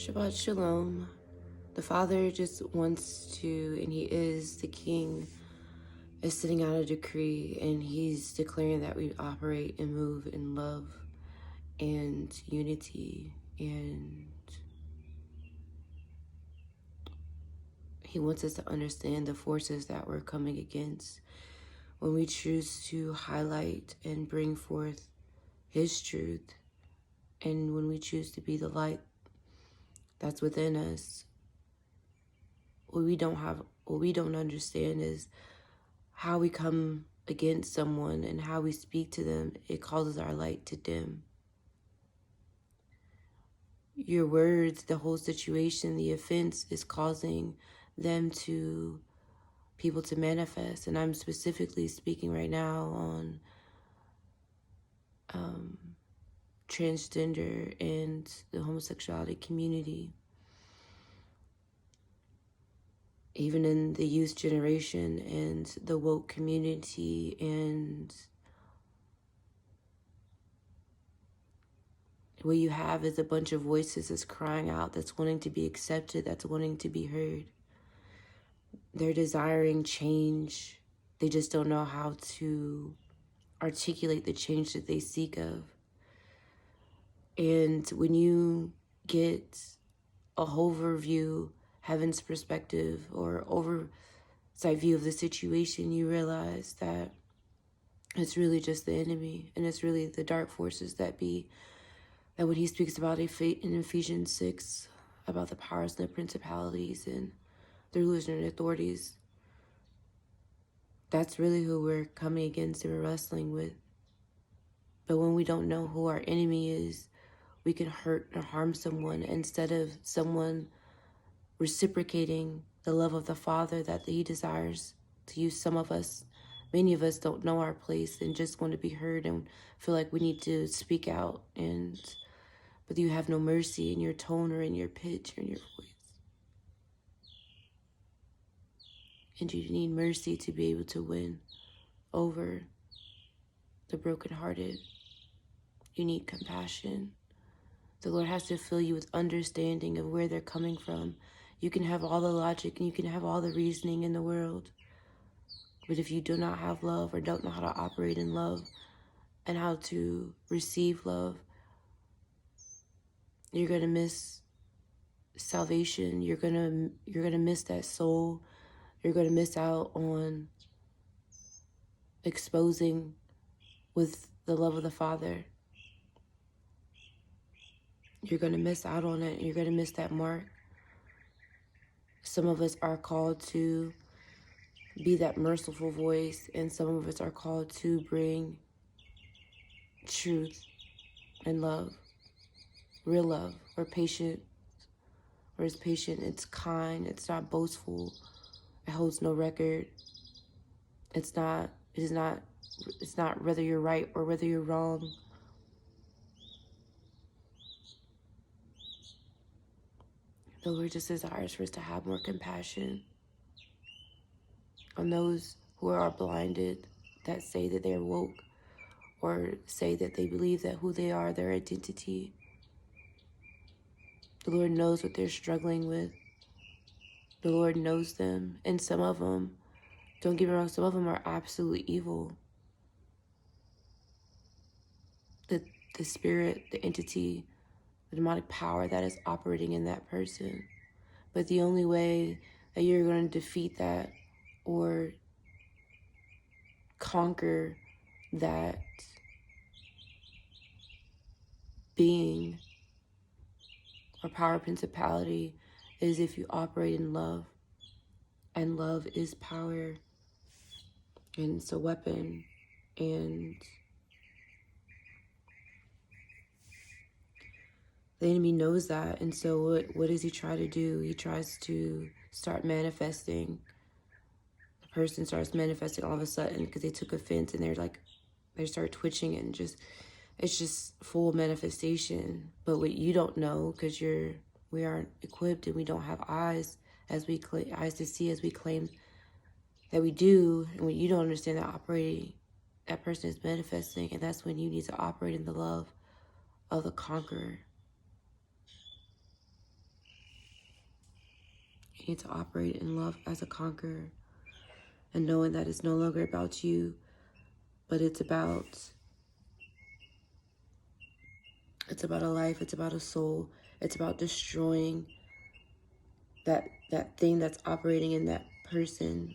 Shabbat Shalom. The Father just wants to, and He is the King, is sitting out a decree, and He's declaring that we operate and move in love and unity. And He wants us to understand the forces that we're coming against when we choose to highlight and bring forth His truth, and when we choose to be the light that's within us. What we don't understand is how we come against someone and how we speak to them. It causes our light to dim. Your words, the whole situation, the offense is causing people to manifest. And I'm specifically speaking right now on transgender and the homosexuality community. Even in the youth generation and the woke community, and what you have is a bunch of voices that's crying out, that's wanting to be accepted, that's wanting to be heard. They're desiring change. They just don't know how to articulate the change that they seek of. And when you get a overview, heaven's perspective, or oversight view of the situation, you realize that it's really just the enemy, and it's really the dark forces that when he speaks about in Ephesians 6, about the powers and the principalities and the rulers and authorities, that's really who we're coming against and we're wrestling with. But when we don't know who our enemy is, we can hurt or harm someone instead of someone reciprocating the love of the Father that He desires to use. Many of us don't know our place and just want to be heard and feel like we need to speak out, but you have no mercy in your tone or in your pitch or in your voice. And you need mercy to be able to win over the brokenhearted. You need compassion. The Lord has to fill you with understanding of where they're coming from. You can have all the logic and you can have all the reasoning in the world, but if you do not have love or don't know how to operate in love and how to receive love, you're going to miss salvation. You're going to miss that soul. You're going to miss out on exposing with the love of the Father. You're going to miss out on it. You're going to miss that mark. Some of us are called to be that merciful voice, and some of us are called to bring truth and love, real love, or patient, or is patient. It's kind. It's not boastful. It holds no record. It's not whether you're right or whether you're wrong. The Lord just desires for us to have more compassion on those who are blinded, that say that they're woke, or say that they believe that who they are, their identity. The Lord knows what they're struggling with. The Lord knows them. And some of them, don't get me wrong, some of them are absolutely evil. The spirit, the entity, the demonic power that is operating in that person. But the only way that you're going to defeat that or conquer that being or power principality is if you operate in love. And love is power, and it's a weapon. And the enemy knows that. And so what does he try to do? He tries to start manifesting. The person starts manifesting all of a sudden because they took offense, and they start twitching, and it's just full manifestation. But what you don't know, because we aren't equipped and we don't have eyes eyes to see as we claim that we do, and when you don't understand that person is manifesting, and that's when you need to operate in the love of the conqueror. You need to operate in love as a conqueror, and knowing that it's no longer about you, but it's about a life, it's about a soul, it's about destroying that thing that's operating in that person.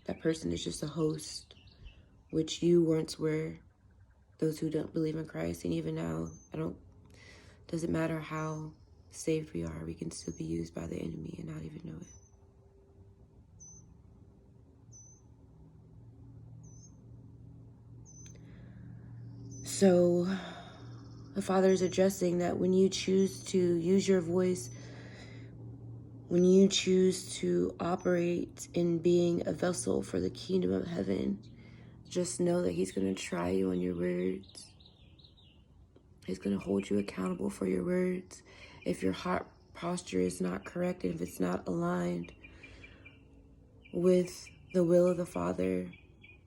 That person is just a host, which you once were. Those who don't believe in Christ, and even now, doesn't matter how saved we are, we can still be used by the enemy and not even know it. So the Father is addressing that when you choose to use your voice, when you choose to operate in being a vessel for the kingdom of heaven, just know that He's going to try you on your words. He's going to hold you accountable for your words. If your heart posture is not correct, if it's not aligned with the will of the Father,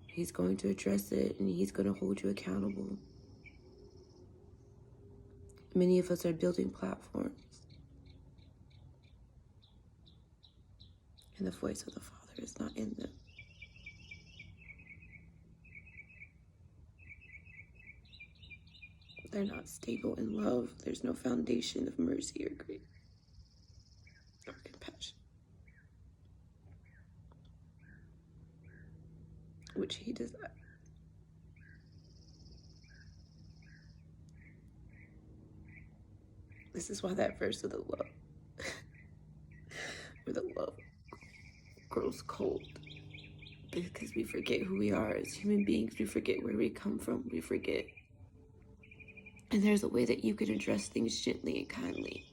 He's going to address it and He's going to hold you accountable. Many of us are building platforms, and the voice of the Father is not in them. They're not stable in love. There's no foundation of mercy or grace or compassion, which He desires. This is why that verse of the love, where the love grows cold, because we forget who we are as human beings. We forget where we come from. We forget. And there's a way that you can address things gently and kindly.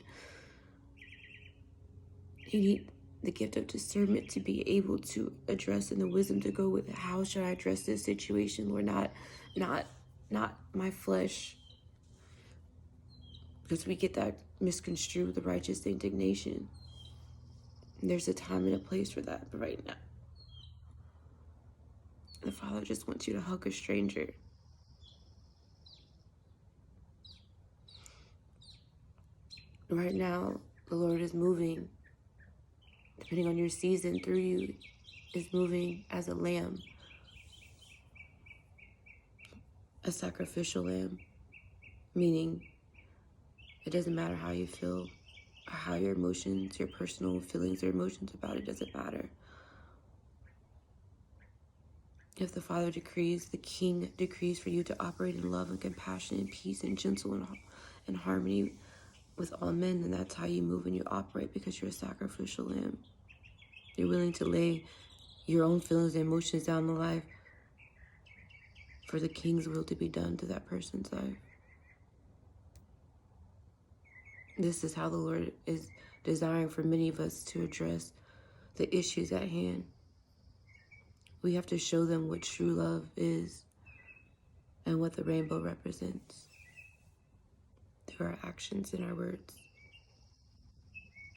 You need the gift of discernment to be able to address, and the wisdom to go with it. How should I address this situation, Lord? Not my flesh. Because we get that misconstrued, the righteous indignation. And there's a time and a place for that. But right now, the Father just wants you to hug a stranger. Right now, the Lord is moving, depending on your season, through you, is moving as a lamb, a sacrificial lamb, meaning it doesn't matter how you feel or how your emotions, your personal feelings or emotions about it, doesn't matter. If the Father decrees, the King decrees for you to operate in love and compassion and peace and gentle and harmony with all men, then that's how you move and you operate, because you're a sacrificial lamb. You're willing to lay your own feelings and emotions down the life for the King's will to be done to that person's life. This is how the Lord is desiring for many of us to address the issues at hand. We have to show them what true love is and what the rainbow represents through our actions and our words.